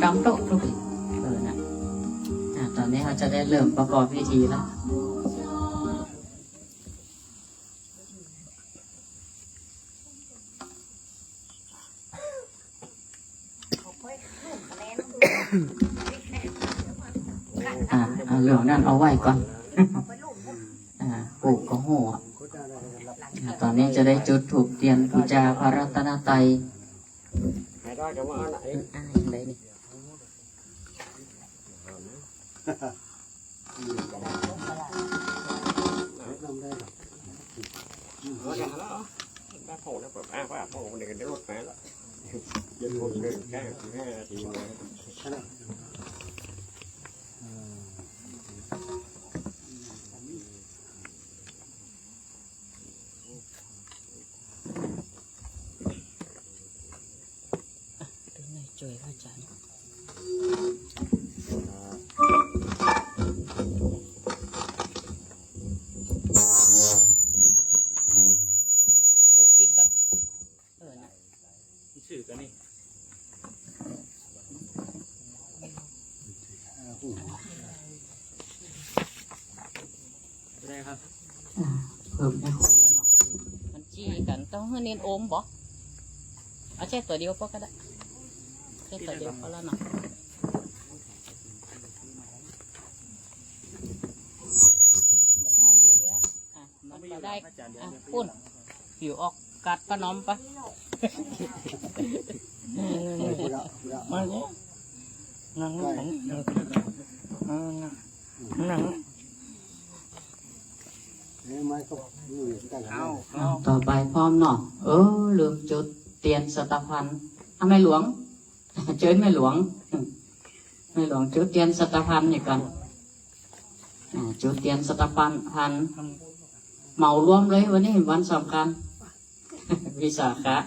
ดำโต๊ะทุกทีนะตอนนี้เราจะได้เริ่มประกอบพิธีแล้วเหลืองนั่นเอาไว้ก่อนปลูกก็หัวตอนนี้จะได้จุดถูกเตียนบูชาพระรัตนตรัยอะไรนี่ช่วยพระอาจารย์ปิดกันนะสื่อกันนี่ได้ครับเพิ่มได้คู่แล้วเนาะมันจี้กันต้องให้เน้นโอมบ่เอาแค่ตัวเดียวก็ได้แค่ตัวเดียวพอแล้วเนาะได้อยู่เดียวมันก็ได้ปุ่นผิวออกกัดปะน้อมปะมาเนี่ยนั่งต่อไปพร้อมเนาะเลือกจุดเตียนสตพันธ์ไม่หลวงเจิญไม่หลวงจุดเตียนสตพันธ์นี่กันจุดเตียนสตพันธ์เหมารวมเลยวันนี้วันสำคัญวิสาขะ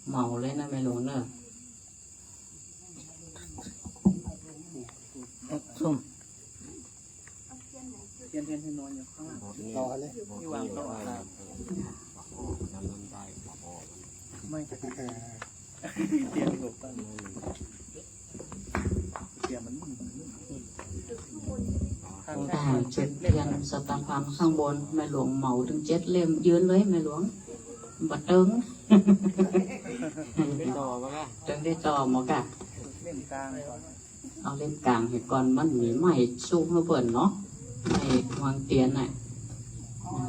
เหมาเลยนะไม่หลวงเนอะส้มเทียนนอนอยู่ข้างหลังรอเลยที่วางโต๊ะไม่เตียนถูกต้องเตียนมันเจ็ดเตียนสตางค์พันข้างบนแม่หลวงเหมาถึง7 เล่มยืนเลยแม่หลวงบัดเติงเติงได้ต่อหมอกะเล่มกลางเอาเล่มกลางให้ก่อนมันมีไม้สูงมาเปิดเนาะไม้วางเตียนน่ะ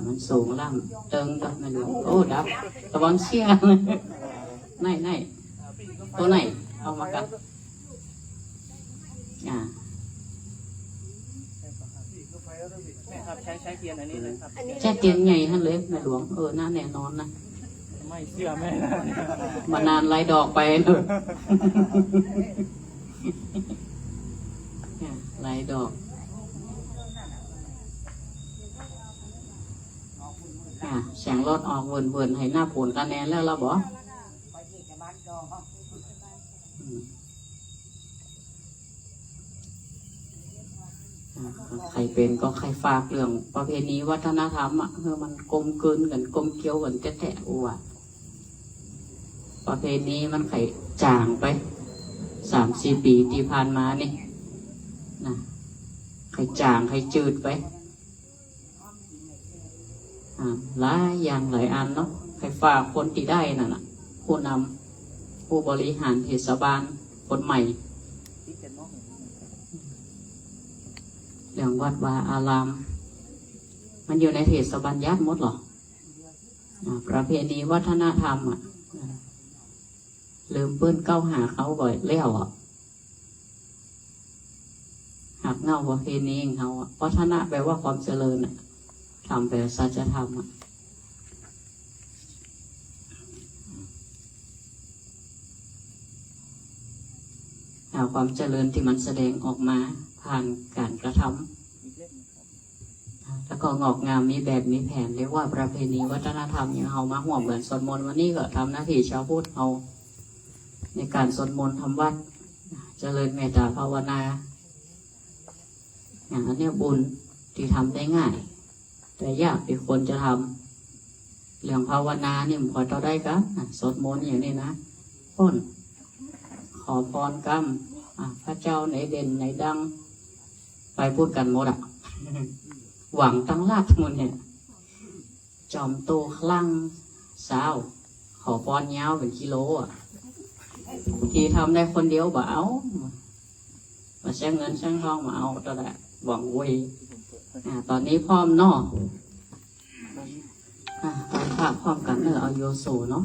มันสูงล่ำเติงกับแม่หลวงโอ้ดับตะวันเชี่ยไหนตัวไหนเอามากันใช้เทียนอันนี้เลยครับใช้เทียนใหญ่ท่านเลยแม่หลวงน่าแน่นอนนะไม่เชื่อแม่มานานไล่ดอกไปเลยไล่ดอกแสงรถออกเวินให้หน้าผลกันแน่แล้วเราบอกใครเป็นก็ใครฝากเรื่องประเพณีวัฒนธรรมมันกลมกลืนกันกลมเคี้ยวกันแท้ๆประเพณีมันไข่จางไป3-4 ปีที่ผ่านมานี่นะไข่จางไข่จืดไปหลายอย่างหลายอันเนาะใครฝากคนที่ได้นั่นน่ะผู้นำผู้บริหารเทศบาลคนใหม่เรื่องวัดวาอารามมันอยู่ในเทศบัญญัติหมดหรอประเพณีวัฒนธรรมลืมเปิ้นเก้าหาเขาบ่อยแล้วหักเงาประเพณีของเขาวัฒนะแปลว่าความเจริญทำแปลสัจธรรมความเจริญที่มันแสดงออกมาผ่านการกระทำแล้วก็งอกงามมีแบบมีแผนเรียกว่าประเพณีวัฒนธรรมอย่างเรามาห่วงเหมือนสวดมนต์วันนี้ก็ทำหน้าที่ชาวพุทธเอาในการสวดมนต์ทำวัดเจริญเมตตาภาวนาอย่างนี้บุญที่ทำได้ง่ายแต่ยากที่คนจะทำเรื่องภาวนาเนี่ยมันพอต่อได้ครับสวดมนต์อย่างนี้นะพ้น ขอพรกรรมพระเจ้าไหนเด่นไหนดังไปพูดกันหมดหวังตั้งลาดมุนเนี่ยจอมโตคลั่งสาวขอพรยาวเป็นกิโลที่ทำได้คนเดียวบ่เอามาใช้เงินใช้ทองมาเอาตัวแหละหวังเวตอนนี้พร้อมเนาะตอนภาพพร้อมกันเอาโยโซเนาะ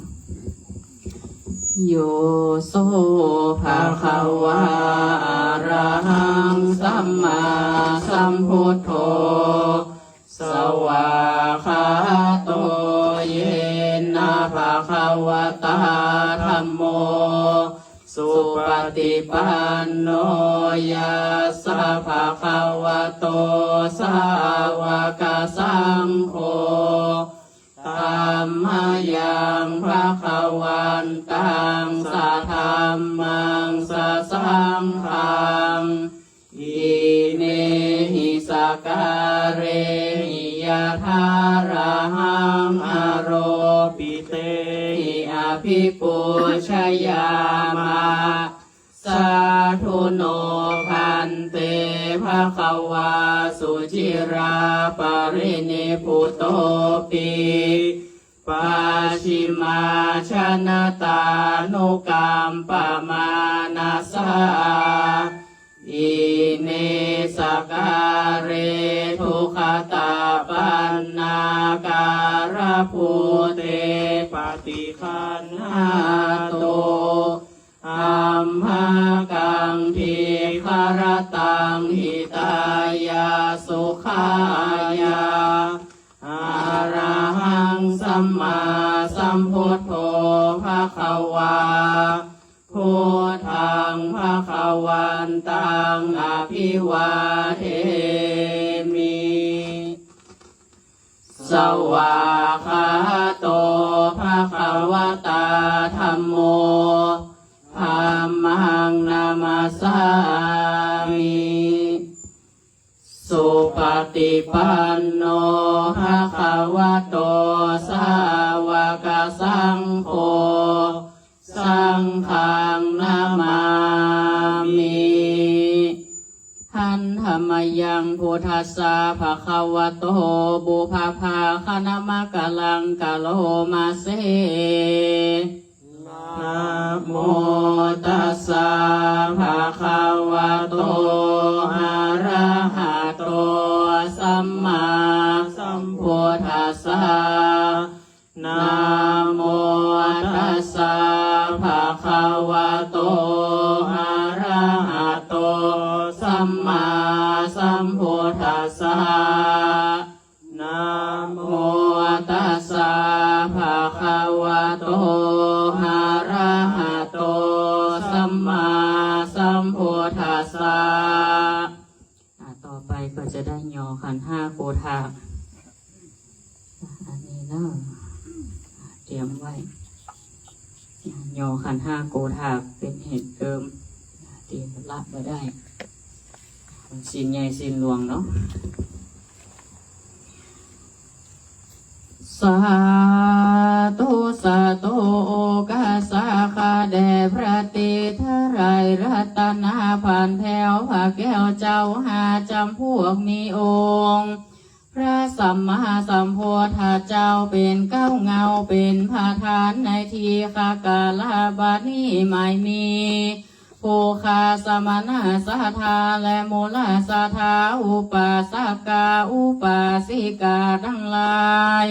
โยโสภะคะวะอะระหังสัมมาสัมพุทโธสวากขาโตเยนะภะคะวะตาธัมโมสุปฏิปันโนยัสสะภะคะวะโตสาวกสังโฆธัมมายังภะคะวันตังสัทธัมมังสัสสังฆังอิเมหิสการเรหิยะทาระหังอโรปิเตหิอภิปุชยามะสาธุโนพันเตภะคะวาสุจิราปรินิพุตโตปิปัจฉิมาชนะตานุกรรมปมานาสาอิเนสการเรทุขตาปันนาการภูเตปฏิคันหาโตอัมหากังทีคารตังหิตายาสุขายาอะระหังสัมมาสัมพุทโธภะคะวาพุทธังภะคะวันตังอภิวาเทมิสวากขาโตภะคะวะตาธัมโมธัมมังนามาสามิสุปฏิปันโนภะคะวะโตสาวกสังโฆสังฆังนามามิหันธรรมยังพุทธัสสะภะคะวะโตบุพภาคณมะกะลังกะโลมาเสนะโมตัสสะภะคะวะโตอะระหะโตสัมมาสัมพุทธัสสะนะโมตัสสะภะคะวะโตอะระหะโตสัมมาสัมพุทธัสสะนะโมตัสสะภะคะวะโตอะระหะโตสัมมาสัมพุทธัสสะต่อไปก็จะได้ยอขันธ์ห้าโกธาอันนี้เนาะเตรียมไว้ยอขันธ์ห้าโกธาเป็นเหตุเกิมเตรียมรับไว้ได้สินใหญ่สินหลวงเนาะสาธุสาธุโอกาสาคาแด่พระติทรายรัตนาผ่านแถวพระแก้วเจ้าหาจำพวกมีองค์พระสัมมาสัมพุทธเจ้าเป็นเก้าเงาเป็นพาทานในทีฆากาลาบัดนี้ไม่มีผู้คาสมณะสัทธาและมูลสัทธาอุปาสกาอุปาสิกาทั้งหลาย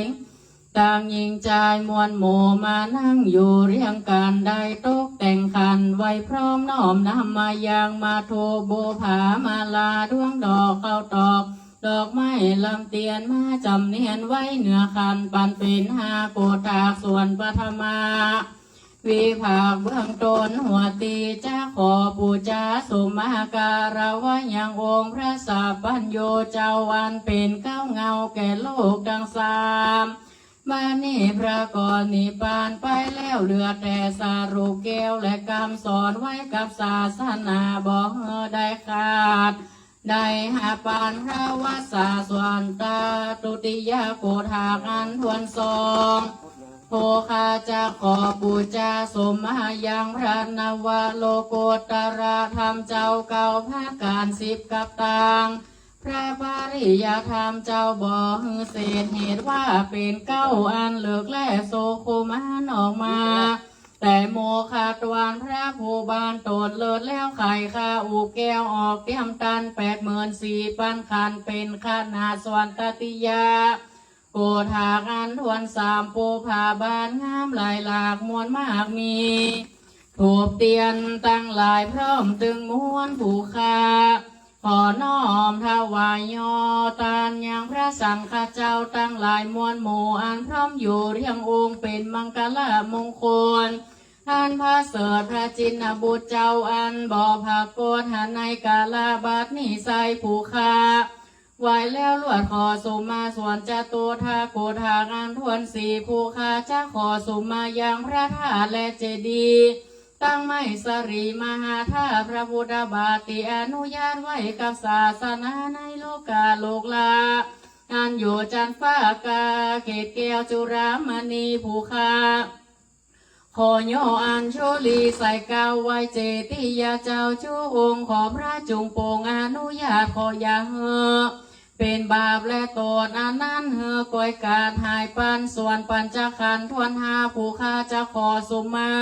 ต่างยิงใจมวลหมู่มานั่งอยู่เรียงกันได้ตกแต่งขันไว้พร้อมน้อมนำมายังมาโทบูผามาลาดวงดอกเข้าตอกดอกไม้ลำเตียนมาจำเนียนไว้เหนือคันปันเป็นหาโกตากส่วนปฐมาวิภาคเบื้องต้นหัวตีจะขอปูจาสุมาการาวะยังองค์พระสัพพัญโยเจ้าวันเป็นเก้าเงาแก่โลกดังสามมานี่พระกรนิพพานไปแล้วเหลือแต่สารุแก้วและคำสอนไว้กับศาสนาบอกได้ขาดได้หาปานพระวสาส่วนตาตุติยาโกธากันทวนสอง โภคาจะขอบูชาสมมายังพระนวโลโกตระธรรมเจ้าเก่าภาคการ10กับต่างพระปริยธรรมเจ้าบ่ฮือเศษเหตุว่าเป็นเก้าอันเลิกและโสโคมานออกมาแต่โมคาตวันพระภูบาลโตดเลิศแล้วไข่ข้าอูแก้วออกเตรียมตัน84,000 คันเป็นขนาดสวนตติยาโกธากันทวน3ปูผาบานงามหลายหลากมวลมากมีถูกเตียนตั้งหลายพร้อมตึงมวลผูคาขอน้อมถวายยอตานยังพระสังฆเจ้าตั้งหลายมวลหมู่อันพร้อมอยู่เรียงองค์เป็นมังกรมงคลอันพระเสด็จพระจินบุตรเจ้าอันบ่อผักโกฏหาในกาลาบัดนี้ใส่ผูคาไหวแล้วลวดขอสุมาส่วนจตุทาโกธางานทวน4ผูคาจะขอสุมายังพระธาตุและเจดีย์ตั้งไม่สรีมหาธาตุพระพุทธบาติอนุญาตไว้กับศาสนาในโลกาโลกลาอันอยู่จันฟ้ากาเกตแก้วจุรามณีผูคาขอย่ออันโชลีใส่เกาไว้เจติยาเจ้าชูองค์ขอพระจุงโปงอนุญาตขออย่าเฮอเป็นบาปและโทษอันนั้นเฮอกอยกาดหายปันส่วนปัญจขันธ์ทวนหาผู้ข้าจะขอสุมา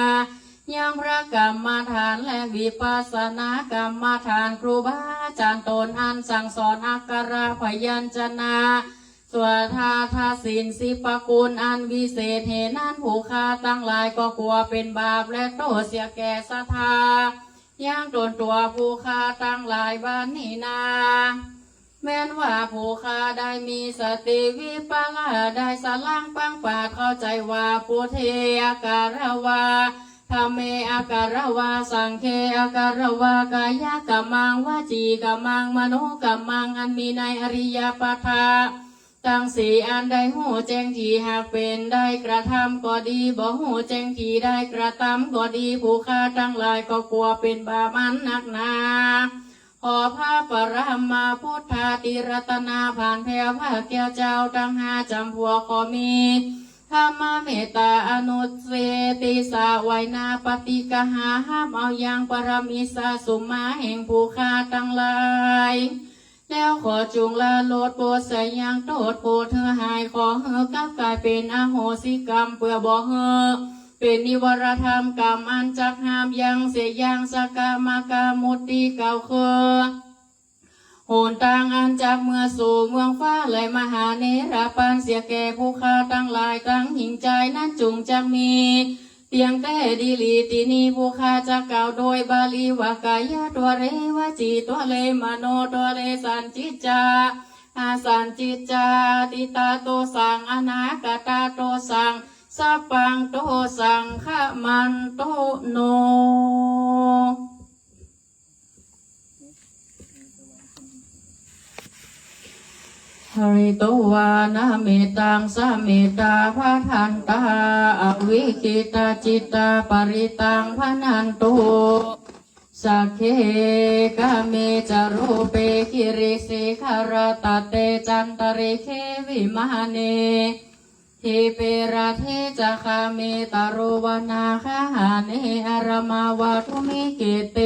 ยังพระกรรมฐานและวิปัสสนากรรมฐานครูบาอาจารย์ตนอันสั่งสอนอักขระพยัญชนะสวดทาทาศีล10 ประคุณอันวิเศษเหตุนั้นผู้ข้าตั้งหลายก็กลัวเป็นบาปและโทษเสียแก่ศรัทธาย่างตนตัวผู้ข้าตั้งหลายบ้านนี้นาแม้นว่าผู้ข้าได้มีสติวิปัสสนาได้สลังปังปาดเข้าใจว่าปุเทอาการวาธรรมเมอาการวาสังเคอาการวากายกัมมังวจีกัมมังมโนกัมมังอันมีในอริยปัฏฐานตั้งสี่อันได้หูแจ้งที่หากเป็นได้กระทำก็ดีบ่หูแจ้งที่ได้กระทำก็ดีผู้ข้าทั้งหลายก็กลัวเป็นบาปอันหนักหนาขอพระปรมาพุทธาติรัตนาผ่านแผ่วพระแก้วเจ้าตั้ง5 จำพวกขอมีธรรมเมตตาอนุเสติสาไวนาปฏิกหาห้ามเอาอย่างปรมิสาสุมาแห่งผู้ข้าทั้งหลายแล้วขอจุงละโลดโปรดใส่ยังโทษโปรดเธอหายขอเฮอกับกายเป็นอโหสิกรรมเพื่อบ่เฮอเป็นนิวรธรรมกรรมอันจักห้ามยังเสียยังสกามากามุตติเก่าเคอโหนต่างอันจากเมื่อสู่เมืองฟ้าเลยมหาเนรปานเสียแก่ผู้ข้าตั้งหลายตั้งหิ่งใจนั้นจุงจักมีเตียงแต่ดีลีตินีผู้ข้าจะกล่าวโดยบาลีว่ากายะตัวเรวจีตัวเลมโนตัวเลสันจิจาอาสันจิจาติตาโตสังอนาคตาโตสังสัพพังโตสังขมันโตโนหริโตวานาเมตังสะเมตาภะทันตาอวิคิตาจิตตาปริตังพนันตุสักเคกะเมจารูเปคิริสิขารตเตจันตริเควิมหเนทิเปราเทจะคาเมตารุวนาคาหาเนอารมาวาทุมิเกเต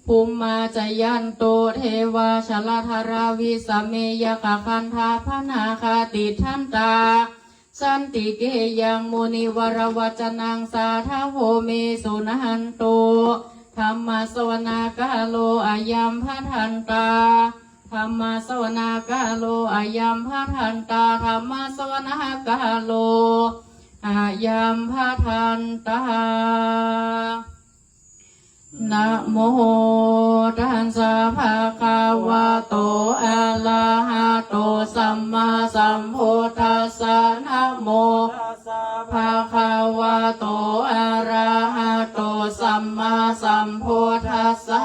ภูมิมาจยันโตเทวาชลธาราวิสเมยกะคันธาพนาคาติทันตาสันติเกยังมุนิวรวัจนังสาทาโวเมสุนันโตธรรมสวนากาโลอายัมพัทันตาธรรมสวนากาโลอายัมพัทันตาธรรมสวนากาโลอายัมพัทันตานะโมตัสสะภะคะวะโตอะระหะโตสัมมาสัมพุทธัสสะนะโมตัสสะภะคะวะโตอะระหะโตสัมมาสัมพุทธัสสะ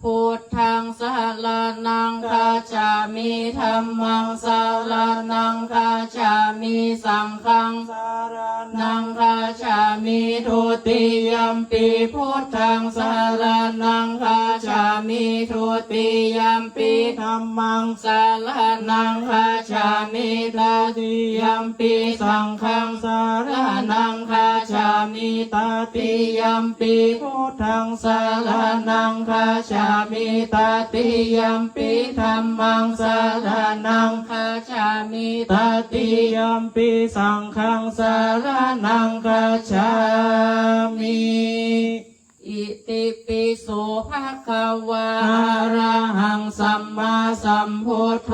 พุทธังสรณังคัจฉามิธัมมังสรณังคัจฉามิสังฆังสรณ นังคาฉามิทุติยัมปิพุทธังสารนังคาฉามิทุติยัมปิธัมมังสารนังคาฉามิตติยัมปิสังฆังสารนังคาฉามิตติยัมปิพุทธังสารนังคาฉามิตติยัมปิธัมมังสารนังคาฉามิตติยัมปิสังฆังสารนังคาฉามิอิติปิโสภะคะวะอะระหังสัมมาสัมพุทโธ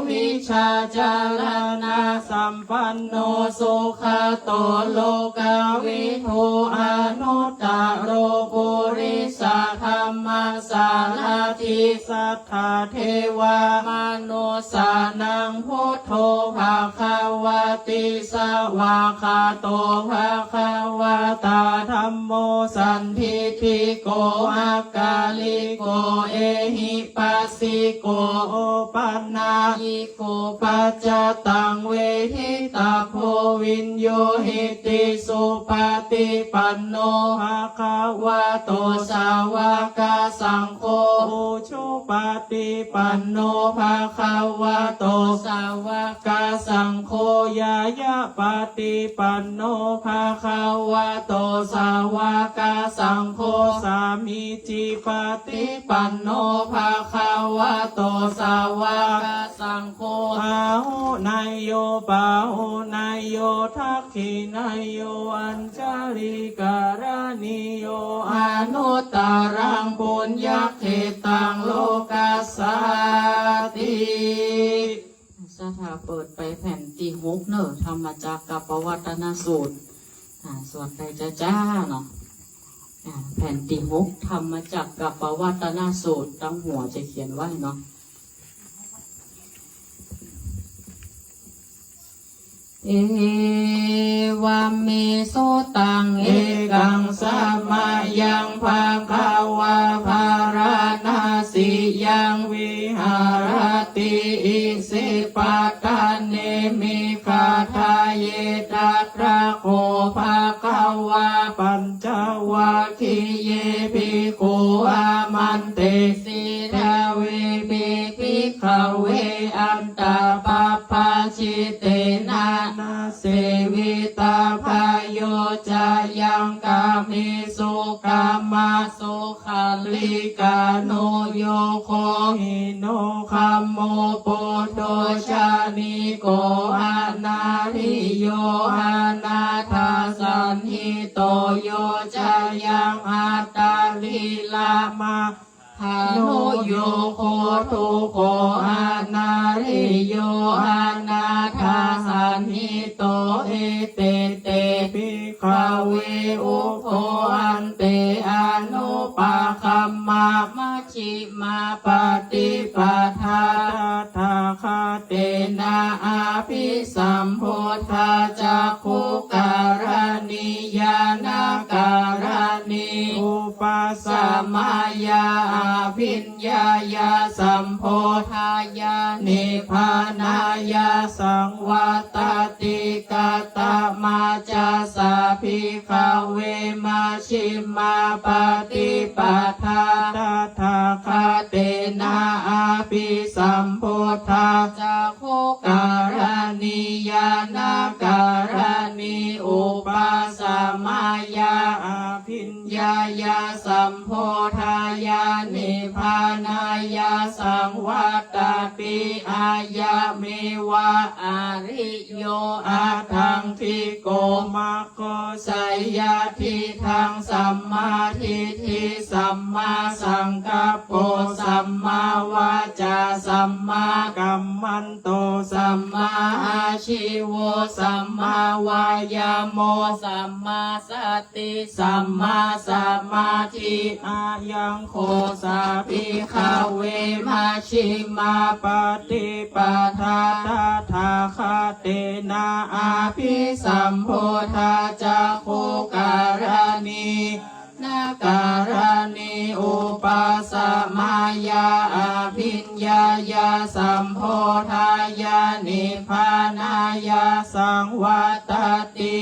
วิชาจารณะสัมปันโนสุขโตโลกาวิทูอนุตตโรปุริสธรรมสารถิสัทธาเทวามนุสานังพุทโธภะคะวะติสวาคาโตภะคะวะตาธัมโมสันทิฏฐิโกอากาลิโกเอหิปัสสิโกโอปันนายิโกปัจจตังเวทิตาโพวินโยหิติสุปฏิปันโนภะคะวะโตสาวกสังโฆอุชุปฏิปันโนภะคะวะโตสาวกสังโฆยายะปฏิปันโนภะคะวะโตสาวกสังโฆสามิจิปฏิปันโนภะคะวะโตสาวกสังโฆอาหุนายโยปาหุนายโยทักขินายโยอัญจาริการณิโยอนุตตรังปุญญเขตังโลกัสสติสถาเปิดไปแผ่นที่6เนอะธรรมจักรกับปวัตนสูตรสวดไปจ้าเนาะแผ่นที่6ธรรมจักรกับปวัตนสูตรตั้งหัวจะเขียนไว้เนาะเอวัมเมโสตังเอกังสัมมายังภาคาวะภาราณาสิยังวิหารติอิสิปะกะเนมิคาทาเยตัตระโคภาคาวะปัญจวัคคีเยภิกขุอามันเตสิทาเวภิกขเวอันตาปะปะชิเตนะเสวิตาภายโยจายังกามิสุกามาสุขัลลิกาโนโยโคหิโนคัมโมปุโตชานิโกอานาริโยอานาทาสันหิโตโยจายังอัตตาลิลามาหาโนโยโคทุโคอานาริโยอานาทาสันหิโตเอเตเตภิกขเวอุโคอันเตอนุปาคัมมามัชฌิมาปฏิปทาทาคาเตนะอาภิสัมโพธาจักขุการณิยานาการณิอุปัสสมายาภิญญายาสัมโพธายานิพพานายาสังวัตติกาตมาจาสาภิกขเวมาชิมาปฏิปทาตถาคาเตนะอาภิสัมโพธาจักขุการณิยานาการณิอุปัสสมายาภิญญายาสัมโพธายานิพพานายาสังวัตปิอายาเมวะอาริโยอาทังทิโกมะโกสัยยะทิทังสัมมาทิฏฐิสัมมาสังกัปโปสัมมาวาจาสัมมากัมมันโตสัมมาอาชิวสัมมาวายาโมสัมมาสติสัมมาสมาธิอายังโคสาภิกขเวมาชิมาปฏิปทาตถาคาเตนะอาภิสัมโพธาจักขุการณินาการณิอุปัสสมายาภิญ ญายาสัมโพธายานิพพานายาสังวัตติ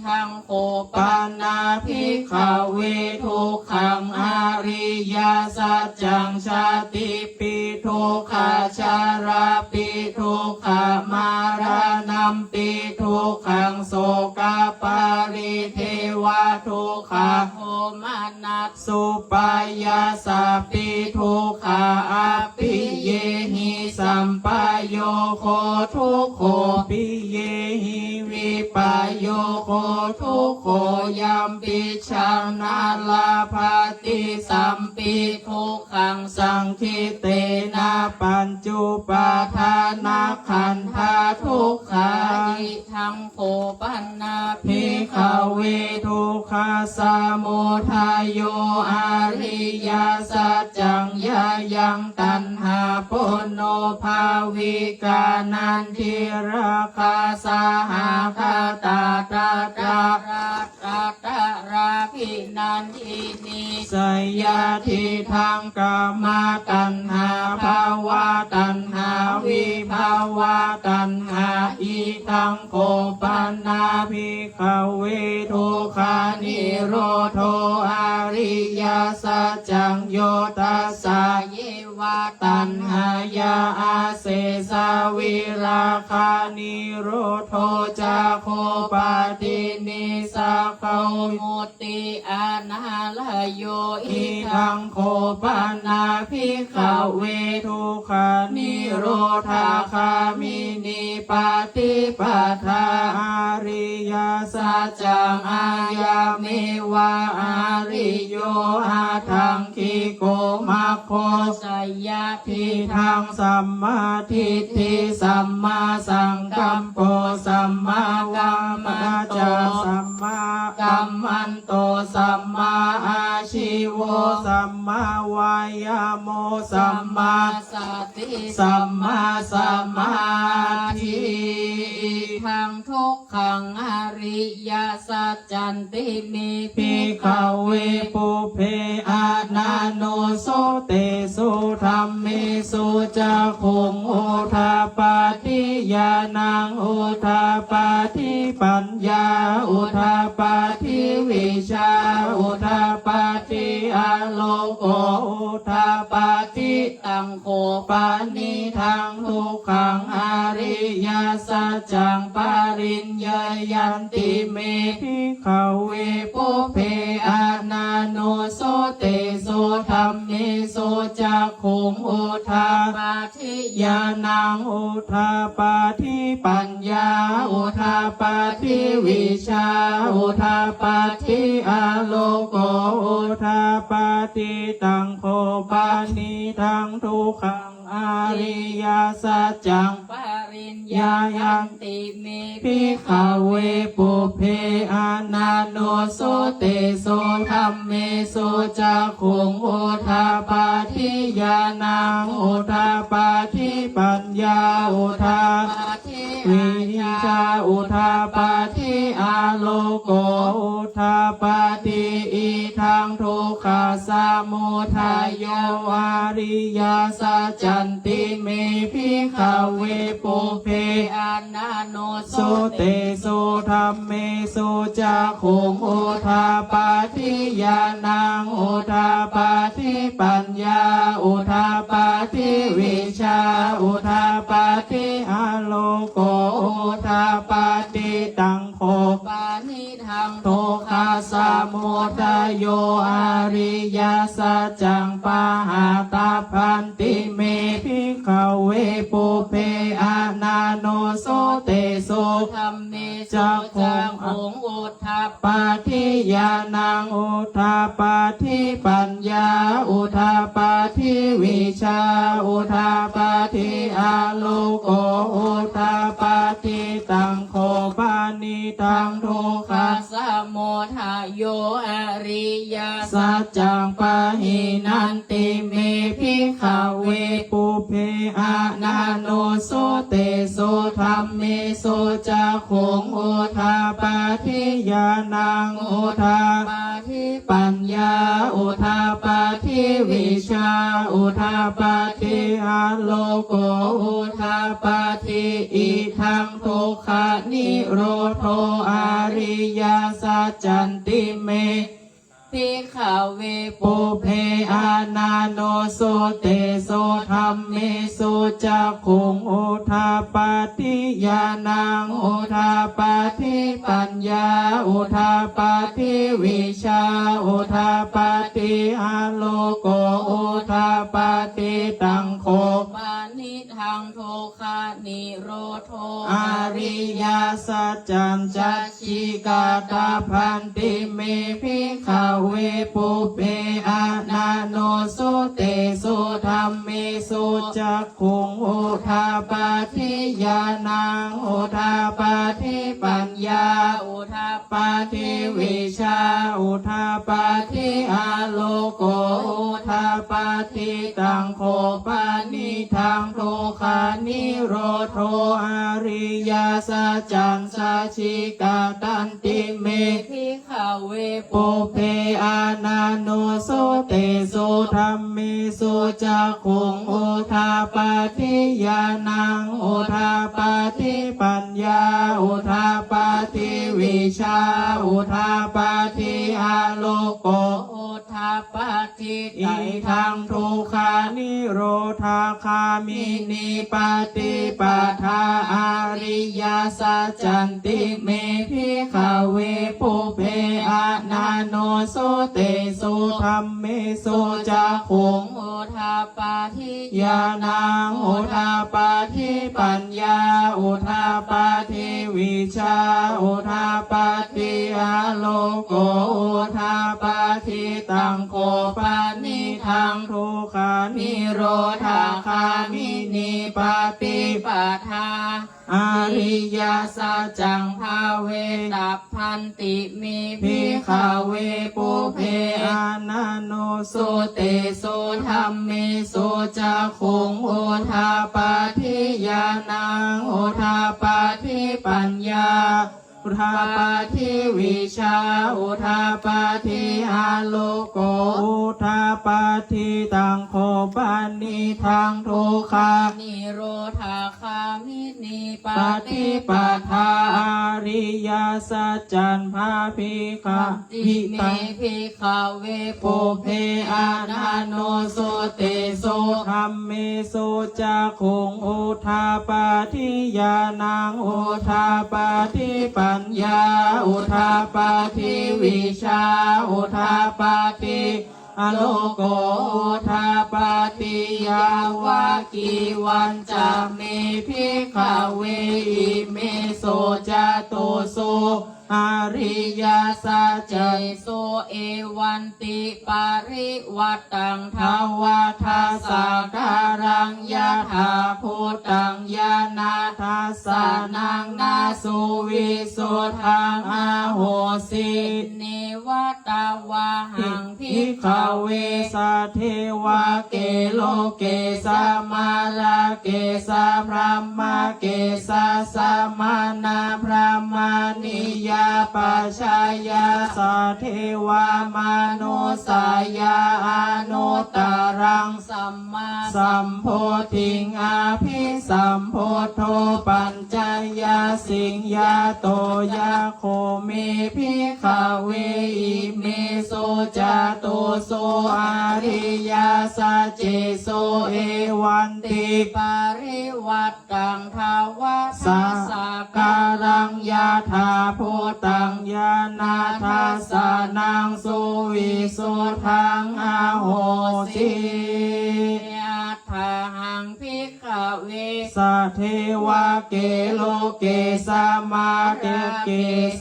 ทังโคปานาภิกขเวทุกขังอริยสัจจังชาติปิทุกขาชาราปิทุกขามารานัมปิทุกขังโสกปาริเทวทุกขาโหมานัสสุปายาสาปิทุกขาอาปิเยหิสัมปายโยโคทุกโขปิเยหิวิปายโยโคทุกโขยัมปิชังนาลาภาติสัมปิทุกขังสังคิเตนะปัญจุปาทานาขันธาทุกขาอิทังโคปันนาภิกขเวทุกขาสมุทัยโยอริยสัจจังยายังตัณหาปุณโนภาวิกานันทิราคาสหาคาตาตาตาราตาตาราภินันทินิสยาทิทังกามาตัณหาภาวะตัณหาวิภาวะตัณหาอิทังโคปันนาภิกขเวทุกขานิโรโธอาริยสัจจังโยตัสสะเยวะตัณหายาอาเสสาวิราคานิโรโธจาโคปาตินิสาโคมุตติอนาลโยอิทังโคปันนาภิกขเวทุกขานิโรธาคามินิปาติปาทาอาริยสัจจังอายามิวะอาริโยอาทังคิโกมัคโคสยาทิทังสัมมาทิฏฐิสัมมาสังกัปโปสัมมากัมมันโตสัมมากัมมันโตสัมมาอาชิโวสัมมาวายาโมสัมมาสติสัมมาสมาธิทังทุกขังอริยสัจจันติมิภิกขเวปุเพอานาโนโสเตสุธัมเมสุจักขุงโอทาปาทิญาณังโอทาปาทิปัญญาโอทาปาทิวิชาโอทาปาทิอาโลโกโอทาปาทิตังโคปานิทังทุกขังอริยสัจจังปาริญญายันติเมภิกขเวปุเพอานาโนโสเตโสธัมเมโสจักขุงโอทาปาทิญาณังโอทาปาทิปัญญาโอทาปาทิวิชาโอทาปาทิอาโลโกโอทาปาทิตังโคปานิทังทุกขังอริยสัจจังปริญญายันติเมภิกขเวปุเพอานาโนโสเตโสธัมเมโสจักขุงโอทาปาทิญาณังโอทาปาทิปัญญาโอทาปาทิวิชาโอทาปาทิอาโลโกโอทาปาทิอิทังทุกขาสมุทัยโยอริยสัจจันติเมภิกขเวปุเพอานาโนโสเตโสธัมเมโสจักขุงโอทาปาทิญาณังโอทาปาทิปัญญาโอทาปาทิวิชาโอทาปาทิอาโลโกโอทาปาทิตังโคปานิทังโทคาสมุทัยโยอริยสัจจังปาหาตาพันติเมภิกขเวปุเพอานาโนโสเตโสธัมเมจักขุงโอทาปาทิญาณังโอทาปาทิปัญญาโอทาปาทิวิชาโอทาปาทิอาโลโกโอทาปาทิตังโคปานิทังทุกขาสมุทัยโยอริยสัจจังปะหินันติเมภิกขเวปุ เพอานาโนโสเตโสธัมเมโสจะคงโอทาปาทิยานังโอทาปาทิปัญญาโอทาปาทิวิชาโอทาปาทิอาโลโกโอทาปาทิอิทังทุกขานิโรโธอาริยสัจจันติเมภิกขเวปุเพอานาโนโสเตโสธัมเมโสจะคงโอทาปาติยานังโอทาปาติปัญญาโอทาปาติวิชาโอทาปาติอาโลโกโอทาปาติตังโคปานิทังโทคานิโรโทอาริยสัจจันจัชชิกาตาพันติเมภิกขเวปุเปอานาโนโสเตโสธัมเมโสจักขุงโอทาปาทิยานังโอทาปาทิปัญญาโอทาปาทิวิชาโอทาปาทิอาโลโกโอทาปาทิตังโคปานิทังโทคานิโรโทอาริยสัจจันสัชชิกาตันติเมภิกขเวปุเพอานาโนโสเตโสธัมเมโสจะคงโอทาปาทิยานังโอทาปาทิปัญญาโอทาปาทิวิชาโอทาปาทิอาโลโกโอทาปาทิอิทังทุกขานิโรธาคามินิปาติปาทาอาริยสัจจันติเมภิกขเวปุเพอานาโนโสเตโสธัมเมโสจะคงโอทาปาทิยานังโอทาปาทิปัญญาโอทาปาทิวิชาโอทาปาทิอาโลโกโอทาปาทิตังโคปานิทังทุกขานิโรธาคามินิปาติปาทาอาริยสัจจังภาเวตัพพันติมีภิกขเวปุเพอานาโนโสเตโสธัมเมโสจะคงโอทาปาทิยานังโอทาปาทิปัญญาโอทาปาทิวิชาโอทาปาทิอาโลโกโอทาปาทิตังโคปานิทังทุกขานิโรธาคามินิปาติปาทาอาริยสัจจันภาภิกขวิเมภิกขเวปุเพอานาโนโสเตโสธัมเมโสจะคงโอทาปาทิยานังโอทาปาทิปัญญาโอทาปาทิวิชาโอทาปาทิอโลโกโอทาปาติยาวากีวันจะเมภิกขเวอิเมโสจะโตโสอาริยสัจเจโสเอวันติปาริวัตตังทาวาทาสาการังยะถาภูตังยานาทัสสานังนาสุวิสุทังอาโหสิเนวตาวาหังภิกขเวสะเทวะเกโลเกสะมาลาเกสะพรหมเกสะสัมมานาพรหมานิยาปัจฉายาสะเทวามนุสายาอนุตตรังสัมมาสัมโพธิงอาภิสัมโพโธปัญจยาสิงยาโตยาโคเมภิกขเวอิเมโสจะโตโสอาริยสัจเจโสเอวันติปาริวัตตังทาวาสาสาการังยาถาโพตังยานาทัสสานังสุวิสุทังอาโหสิอัฏฐหังภิกขเวส สะเทวะเกโลเกสามาเกเก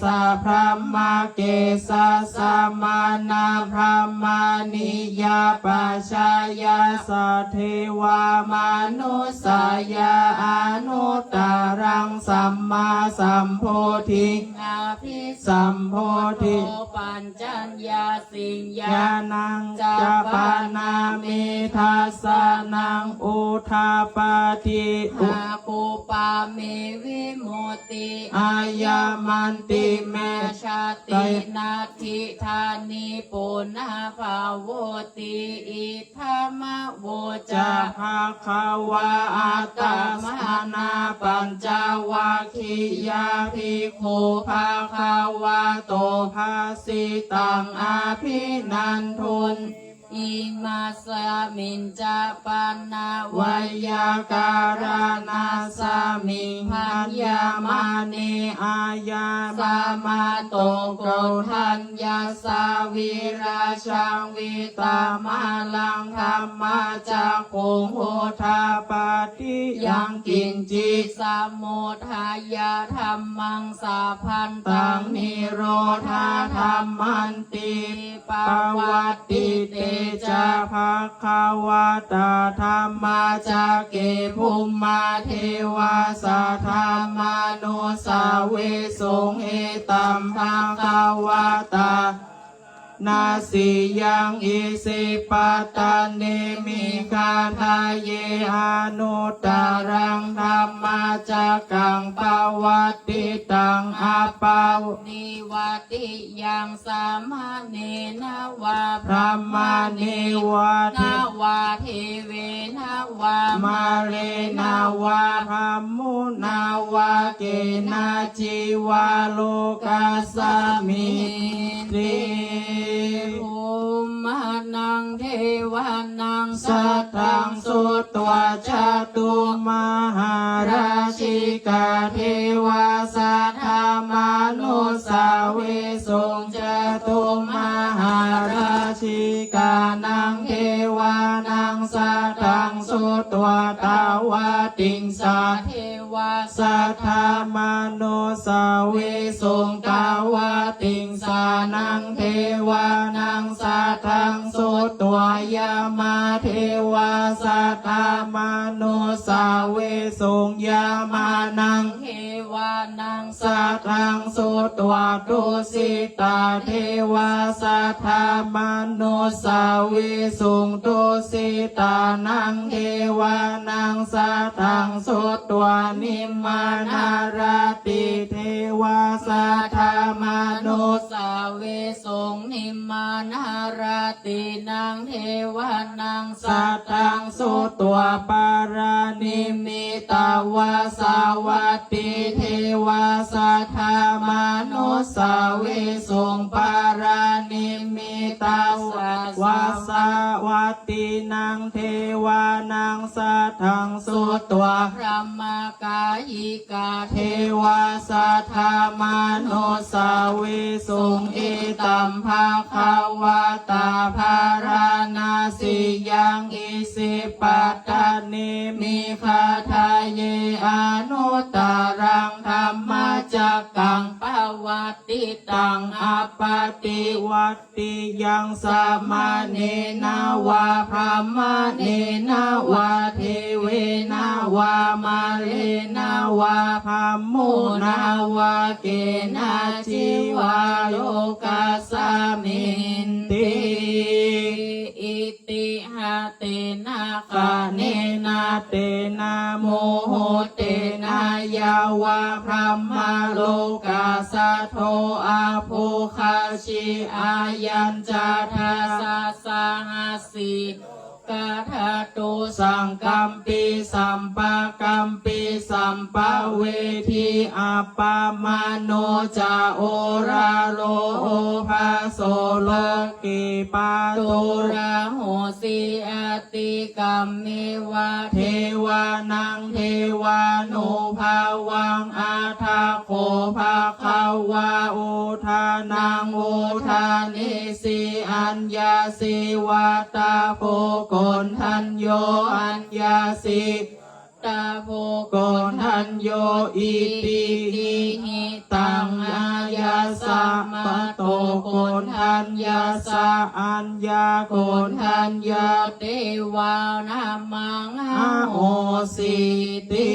สาพระมาเกสาสามานาพระมานิยาปัจชายาสะเทวามนุสายาอนุตตรังสัมมาสัมโพธิอาภิสัมโพธิปัญจัญญาสิญญาณังจาปานามิทัสสะนังอุทาปาติอุปุปามิวิมุตติอายามันติเมชาตินาทิธานิปุณาภาวติอิทัมะโวจาภาคาวะอาตามนาปัญจวัคคียาภิกขุภาคาวะโตภาสิตังอาภินันทุนอิมาสมินจะปันนาวายาการนาสามิพัญญามานิอายาสามาโตโกทัญญาสาวิราชังวิตามาลังธรรมาจักขุงโหทาปาติยังกินจิสมุทัยาธรรมังสาพันตังนิโรธาธรรมันติปวัตติเตจาภาคาวาตาธรรมาจักเกภุมมาเทวาสาธรรมานุสาเวสงเอตัมภาคาวาตานาสิยังอิสิปตาเนมิคาทาเยอนุตตรังธรรมาจักกังปวัตติตังอาปาวนิวัติยังสามาเนนาวาพระมาเนวาเทวาเทเวนาวามาเรนาวาพระมุนาวาเกนาจิวาโลกัสสมิติภูมานังเทวานังสัตตังสุตวะจตุมหาราชิกาเทวาสัทธามานุสาเวสงจตุมหาราชิกานังเทวานังสัตตังสุตวะตาวาติงสาเทวาสัทธามานุสาเวสงตาวาติงสานังเทวานังสัทธังสุตวายามาเทวาสัทธามานุสาเวสงยามานังเทวานังสัทธังสุตวาตุสิตาเทวาสัทธามานุสาเวสงตุสิตานังเทวานังสัทธังสุตวานิมมานาราติเทวาสัทธามานุสาเวสงนิมมานาราตินังเทวานังสัตตังสุตวาปารานิมิตาวาสาวัตติเทวาสัทธามานุสาเวสงปารานิมิตาวาสาวัตตินังเทวานังสัทธังสุตวาพระมกายิกาเทวาสัทธามานุสาเวสงเอตัมภาคาวาตาภารานาสิยังอิสิปัตตานิมิคาทาเยอนุตตรังธรรมาจักกังปวัตติตังอปติวัตติยังสมาเนนาวาพระมาเนนาวาเทเวนาวามาเลนาวาพระมุนาวาเกนาจิวาโลกัสสมินติอิติหะเตนะกะเนนะเตนะโมโหเตนะยาวาพระมาโลกัสสะโทอาภุคาชิอายัญจาทัสสะสหัสสิกาทาตุสังกัมปิสัมปะกัมปิสัมปะเวทีอัปปามาโนจาโอราโลโอภาโสโลกิปาตุระโหสีอติกัมมิวะเทวานังเทวานุภาวังอาทาโคภาคาวาอุทานังอุทานิสีอัญญาสีวาตาโพโกนทันโยอัญญาสิต ตาโภโกทัญโยอิติหิตังอายาสะมะโตโกทัญญาสะอัญญาโกทัญญาเทวานามังหาโหสิติ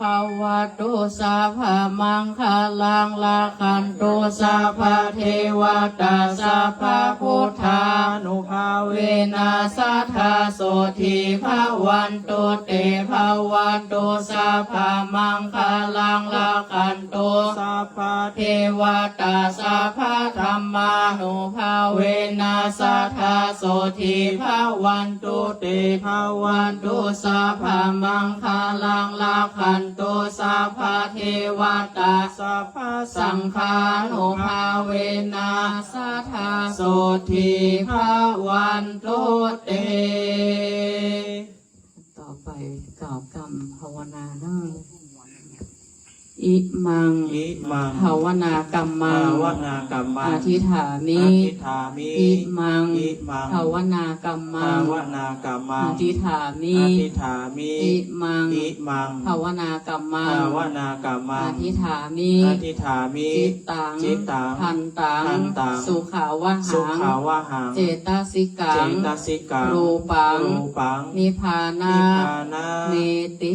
ภาวะตุสาภามังคลังลาคันตุสาภาเทวตาสาภาพุทธานุภาเวนัสสัทธาโสทิภาวันตุเตภาวันตุสาภามังคลังลาคันตุสาภาเทวตาสาภาธรรมานุภาเวนัสสัทธาโสทิภาวันตุเตภาวันตุสาภามังคลังลาคันตุสัพพะเทวตาสัพพะสังฆานุภาเวนัสสัทธาโสทิภาวันตุเตต่อไปกล่าวคำภาวนาเนาะอิมังภาวนากรรมังอธิฐามิอิมังภาวนากรรมังอธิฐามิอิมังภาวนากรรมังอธิฐามิจิตตังพันตังสุขาวะหังเจตสิกังรูปังนิพพานาเมติ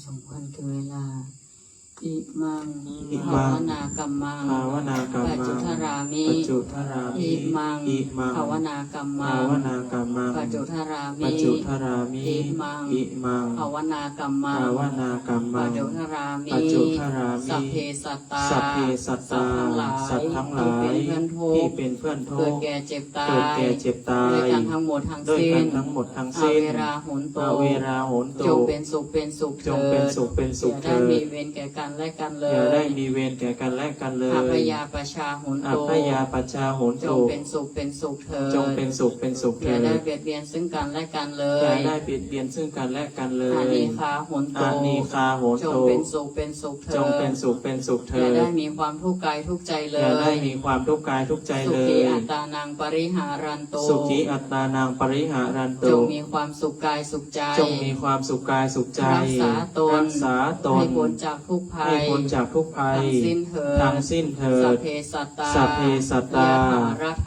สมควรคือเวลา อิมัง อิมั ภาง วนากรรมัง ภาวนากรรมัง ปัจจุทรามิ ปัจจุทรามิ อิมัง อิมัง ภาวนากรรมั ภาง วนากรรมัง ปัจจุทรามิ ปัจจุทรามิ อิมัง อิมัง ภาวนากรรมัง ภาวนากรรมั ปัจ ง จุทรามิ ปัจจุทรามิ สัพเพสัตตา สัพเพสัตตาสัตว์ทั้งหลาย ที่เป็นเพื่อนทุ ที่ กข์ เป็นเพื่อนทุ เกิด กข์ แก่เจ็บตา เกิดแก่ ย เจ็บตาย ด้วยกันทั้งหมดทั้ง ด้วย สิ้ กัน นทั้งหมดทั้ง อา สิ้น เวราโหนโต อาเวราโหนโต จงเป็นสุขเป็นสุข จงเป็นสุขเป็นสุข อย่า เถิ ได้ ด มีเวรแก่กันและกันเล อย่าย ได้มีเวรแก่กันและกันเลย อาพยาประชาโหน อั โต พยาปัจจาโหน จ โต งเป็นสุขเป็นสุขเถิด จงเป็นสุขเป็นสุข อย่า เถิ ได้ ด เบียดเบียนซึ่งกันและกันเล อย่าย ได้เบียดเบียนซึ่งกันและกันเล อาย นิคาโหนโต อานีคาโหน จ โต งเป็นสุขเป็นสุขเถิด จงเป็นสุขเป็นสุข อ เถิ ย่า ด ได้มีความทุกข์กายทุกข์ใจเล อย่าย ได้มีความทุกข์กายทุกข์ใจ สุ เล ขี ย อัตตานังปริหารันโต สุขีอัตตานางปริหารันโต จงมีความสุขกายสุขใจ จงมีความสุขกายสุขใจ รักษาตน รักษาตน ให้พ้นจากทุกข์ภั ให้ ย พ้นจากทุกภัย ทั้งสิ้นเถิด ทั้งสิ้นเถิ สัพ ด เพสัตตา สัพเพสัตตา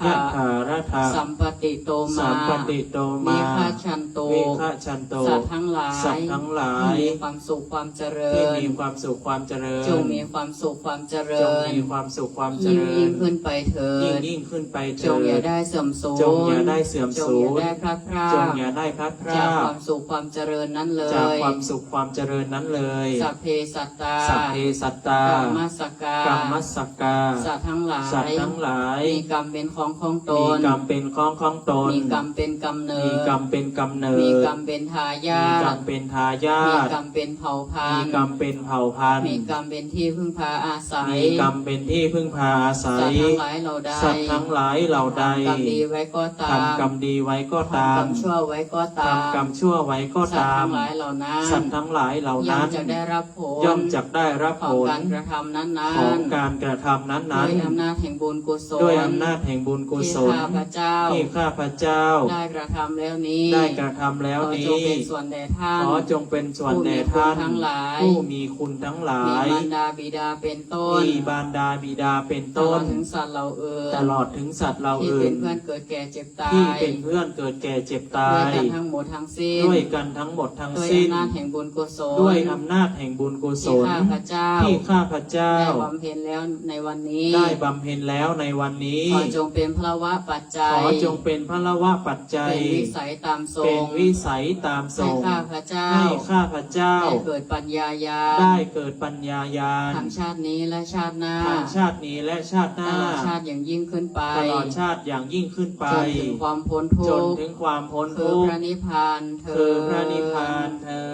ย ะถารัฐา ถา สัมปติโตมา สัมปติโตมา วิฆาชันโต วิฆาชันโต สัตว์ทั้งหลาย สัตว์ทั้งหลาย ที่มีความสุขความเจริ ที่ ญ มีความสุขความเจริญ จงมีความสุขความเจริ จง ญ มีความสุขความเจ ยิ่ง ริ ยิ่ ญ งขึ้นไปเถิ ยิ่ง ด ยิ่งขึ้นไป จ เถิ งอย่า ด ได้เสื่อมสูญ จงอย่าได้เสื่อม จง สู อย่า ญ ได้พลัดพราก จงอย่าได้พลัดพ จาก ราก ความสุขความเจริญนั้นเลย จากความสุขความเจริญนั้นเลย สัพเพสัตตา สัพเพสัตตาก รรมสกกาก รรมสกกา สัตว์ทั้งหลาย สัตว์ทั้งหลาย มีกรรมเป็นของต มี น กรรมเป็นของตน มีกรรมเป็นกำเนิ มี ด กรรมเป็นกำเนิด มีกรรมเป็นทายา มีกรร ท มเป็นทายา มี ท กรรมเป็นเผ่าพัน มี ธุ์ กรรมเป็นเผ่าพันธุ์ มีกรรมเป็นที่พึ่งพาอาศัย มีกรรมเป็นที่พึ่งพาอาศั สัต ย ว์ทั้งหลายเราได้ สัตว์ทั้งหลายเหล่าใด ทำกรรมดีไว้ก็ตาม ทำกรรมดีไว้ก็ตาม ทำกรรมชั่วไว้ก็ตาม ทำกรรมชั่วไว้ก็ สัตว์ ตาม ทั้งหลายเหล่านั้น สัตว์ทั้งหลายเหล่า ย่อ นั้ ม น จะได้รับผล ย่อมจักได้รับ ขอ ผ ง ล การกระทำนั้น ของการกระทำนั้น ๆ นั้น ด้วยอำนาจแห่งบุญกุศล ด้วยอำนาจแห่งบุญกุศล ที่ข้าพเจ้า ที่ข้าพเจ้า ได้กระทำแล้วนี้ ได้กระทำแล้ว ขอ นี้ จงเป็นส่วนแด่ท่าน ขอจงเป็นส่วนแด่ท่าน ผู้มีคุณทั้งหลาย ผู้มีคุณทั้งหลาย มีมารดาบิดาเป็นต้น มีบารดาบิดาเป็น ตล ต้ อน ดถึงสัตว์เราเอ่ย ตลอดถึงสัตว์เรา ที่ อื่ เป็น น เพื่อนเกิดแก่เจ็บตาย ที่เป็นเพื่อนเกิดแก่เจ็บตา ด้วย ย กันทั้งหมดทั้งสิ้น ด้วยกันทั้งหมดทั้ง ด้วย สิ้น อำนาจแห่งบุญกุศล ด้วยอำนาจแห่งบุญกุศ ที่ ล ข้าพเจ้า ที่ข้าพเจ้า ได้บำเพ็ญแล้วในวันนี้ ได้บำเพ็ญแล้วในวันนี้ ขอจงเป็นพระวะปัจจั ข ย อจงเป็นพระละวะปัจจัย เป็นวิสัยตามทร เป็น ง วิสัยตามทร ให้ ง ข้าพเจ้า ให้ข้าพเจ้า ได้เกิดปัญญาญาณ ได้เกิดปัญญายาณ ทั้งชาตินี้และชาติหน้า ทางชาตินี้และชาติห ต น้า ลอดชาติอย่างยิ่งขึ้นไป ตลอดชาติอย่างยิ่งขึ้นไป จนถึงความพ้นทุ จน กข์ ถึงความพ้น คือ ทุก พ ข์ ระนิพพานเธ คือพระนิพพานเทิ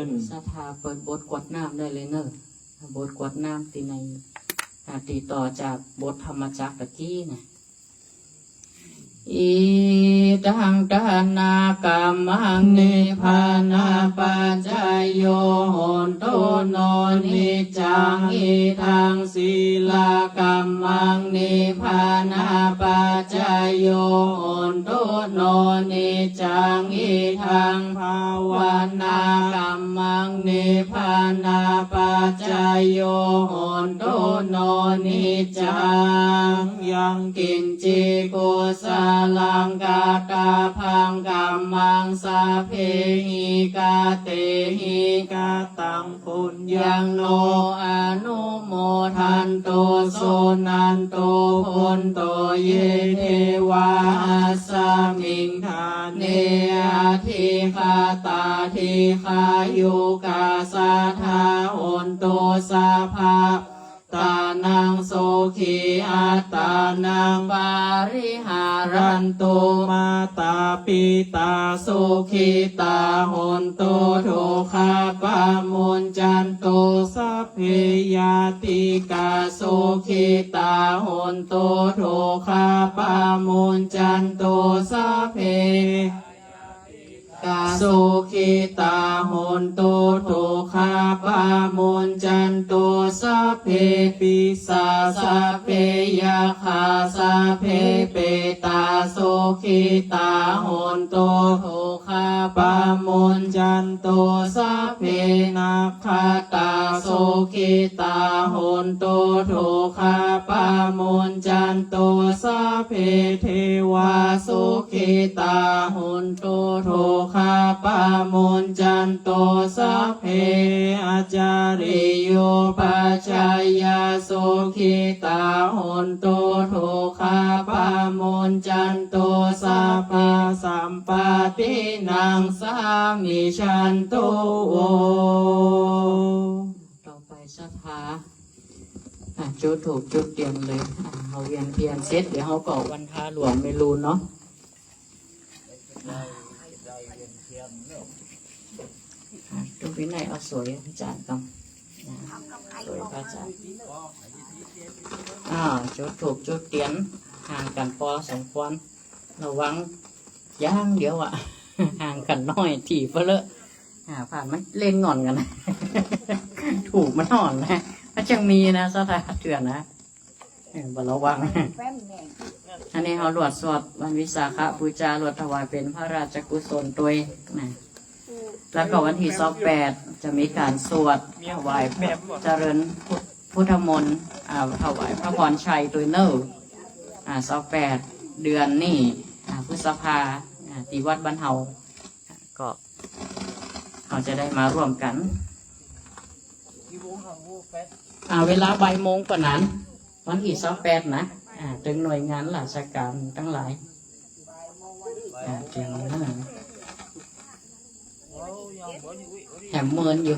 น ศรัทธาเปิดบทกวดน้ำได้เลยเนอะบทกวดน้ำที่ในติดต่อจากบทธรรมจักรตะกี้นะอิทังทานากรรมังนิพพานาปัจจายโยโหนโตโนนิจังอิทังศีลากรรมังนิพพานาปัจจายโยโหนโตโนนิจังอิทังภาวานากรรมังนิพพานาปัจจายโยโหนโตโนนิจังยังกินจิกุสลังกาตาพังกัมมังสาเพหิกาเตหิกาตังปุญญังโนอนุโมทันโตโสนันโตพุนโตเยเทวาสามิงทานเนอาทิคาตาทิคายุกาสาธาโอนโตสาภาตานังโสขีอัตตานังปาริหารันโตมาตาปิตาสุขิตาหนโตโทคาปามุญจันโตสัพเพยาติกาสุขิตาหนโตโทคาปามุญจันโตสัพเพกาสุขิตาหนโตโทคาปามุญจันโตสัพเพปิสาสัพเพยาคาสัพเพเปตาสุขิตาหนโตโทค าปามุนจันโตสัพเพนาคาตาโสขิตาโหนโตโทคาปามุนจันโตสัพเพเทวาสุขิตาโหนโตโทคาปามุนจันโตสัพเพอาจาริโยปัจจายาสุขิตาโหนโตโทคาปามุนจันโตสัพพะสัมปตินังสามิชันโตต่อไปศรัทธาจุดถูกจุดเตรียมเลยเขาเวียนเทียนเสร็จเดี๋ยวเขาก็วันทาหลวงไม่รู้เนาะดูวินัยเอาสวยอาจารย์ต้องสวยพระอาจารย์จุดถูกจุดเตียนห่างกันพอสมควรระวังย่างเดี๋ยวห่างกันน้อยถี่เพื่อเลอะผ่านมันเล่นงอนกันนะ ถูกมันห่อนนะมันจังมีนะสถานเถื่อนนะบ่ระวัง อันนี้เขาหลวดสวดวันวิสาขบูชาหลวดถวายเป็นพระราชกุศลตัวนะแล้วก็วันที่28จะมีการสวดถวายเจริญพุทธมนต์ถวายพระพรชัยตัวเนอร์28เดือนนี่พฤษภาที่วัดบ้านเฮาก็เขาจะได้มาร่วมกันเวลาบ่ายโมงกว่านั้นวันที่28นะถึงหน่วยงานราชการทั้งหลายเตรียมนั้นแถมเมินอยู่